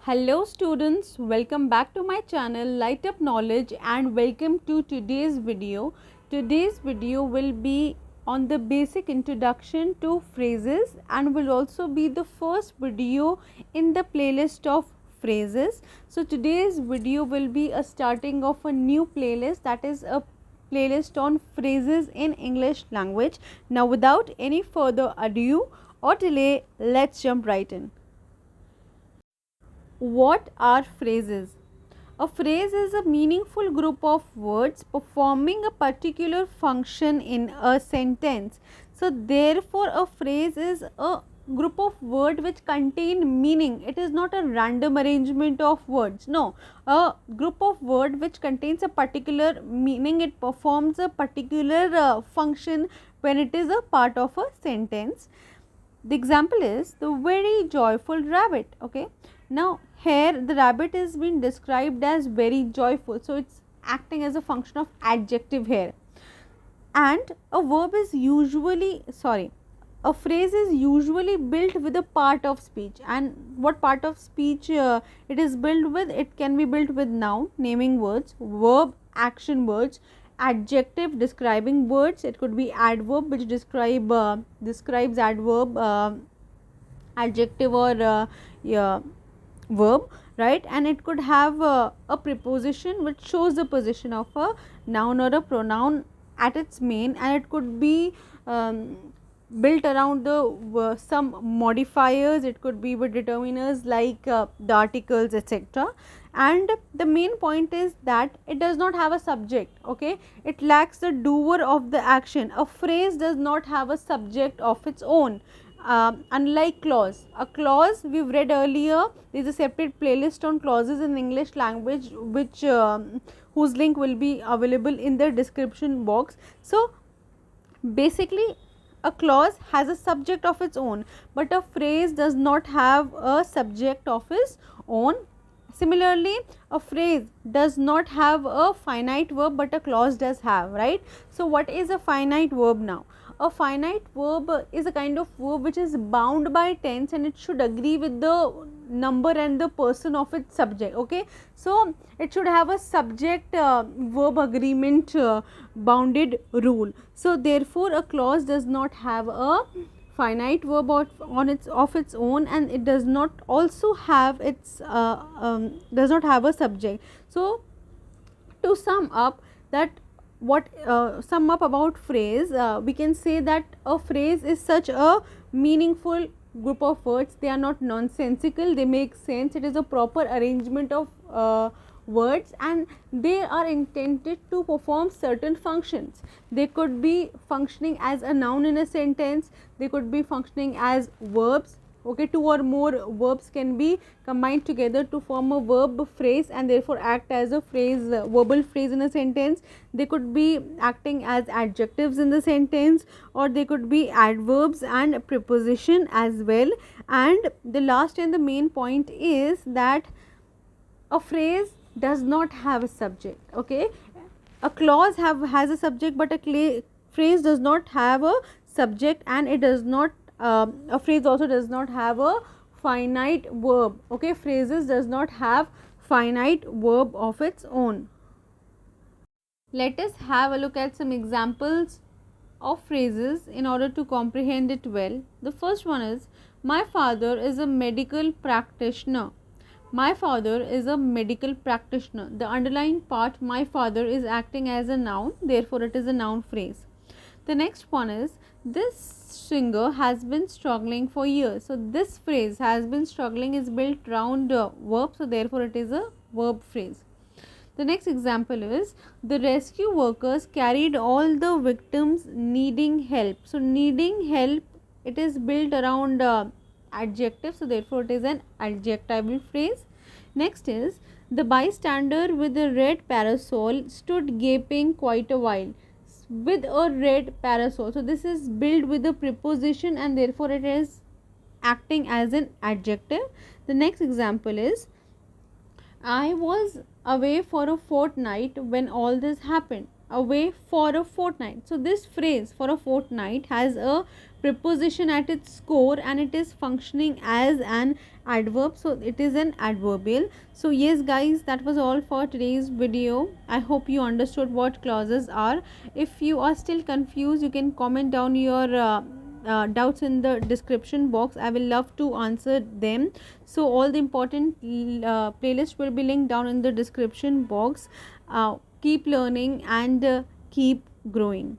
Hello students, welcome back to my channel Lightup Knowledge and welcome to today's video. Today's video will be on the basic introduction to phrases and will also be the first video in the playlist of phrases. So today's video will be a starting of a new playlist, that is a playlist on phrases in English language. Now without any further ado or delay, let's jump right in. What are phrases? A phrase is a meaningful group of words performing a particular function in a sentence. So therefore a phrase is a group of words which contain meaning. It is not a random arrangement of words. No, a group of words which contains a particular meaning. It performs a particular function when it is a part of a sentence. The example is the very joyful rabbit. Okay, now here the rabbit is being described as very joyful, so it's acting as a function of adjective here. And a phrase is usually built with a part of speech. And what part of speech it is built with? It can be built with noun, naming words, verb, action words, adjective, describing words. It could be adverb which describes adverb, adjective or verb, right? And it could have a preposition which shows the position of a noun or a pronoun at its main, and it could be built around the some modifiers. It could be with determiners like the articles, etc. And the main point is that it does not have a subject. Okay, it lacks the doer of the action. A phrase does not have a subject of its own. Unlike clause, a clause we've read earlier, there is a separate playlist on clauses in English language which whose link will be available in the description box. So basically a clause has a subject of its own, but a phrase does not have a subject of its own. Similarly, a phrase does not have a finite verb, but a clause does have, right? So what is a finite verb now? A finite verb is a kind of verb which is bound by tense, and it should agree with the number and the person of its subject. Okay, so it should have a subject verb agreement bounded rule. So therefore a clause does not have a finite verb of its own, and it does not also have its does not have a subject. So to sum up about phrase, we can say that a phrase is such a meaningful group of words. They are not nonsensical, they make sense. It is a proper arrangement of words, and they are intended to perform certain functions. They could be functioning as a noun in a sentence, they could be functioning as verbs. Okay, two or more verbs can be combined together to form a verb phrase and therefore act as a phrase, verbal phrase in a sentence. They could be acting as adjectives in the sentence, or they could be adverbs and preposition as well. And the last and the main point is that a phrase does not have a subject. Okay, a clause has a subject, but a phrase does not have a subject, and it does not a phrase also does not have a finite verb. Okay, phrases does not have finite verb of its own. Let us have a look at some examples of phrases in order to comprehend it well. The first one is, my father is a medical practitioner. My father is a medical practitioner. The underlying part, my father, is acting as a noun, therefore it is a noun phrase. The next one is, this singer has been struggling for years. So this phrase, has been struggling, is built around verb, so therefore it is a verb phrase. The next example is, the rescue workers carried all the victims needing help. So needing help, it is built around adjective, so therefore it is an adjectival phrase. Next is, the bystander with a red parasol stood gaping quite a while. With a red parasol, so this is built with a preposition and therefore it is acting as an adjective. The next example is, I was away for a fortnight when all this happened. away for a fortnight. So this phrase for a fortnight has a preposition at its core and it is functioning as an adverb, so it is an adverbial. So yes guys, that was all for today's video. I hope you understood what clauses are. If you are still confused, you can comment down your doubts in the description box. I will love to answer them. So all the important playlist will be linked down in the description box. Keep learning and keep growing.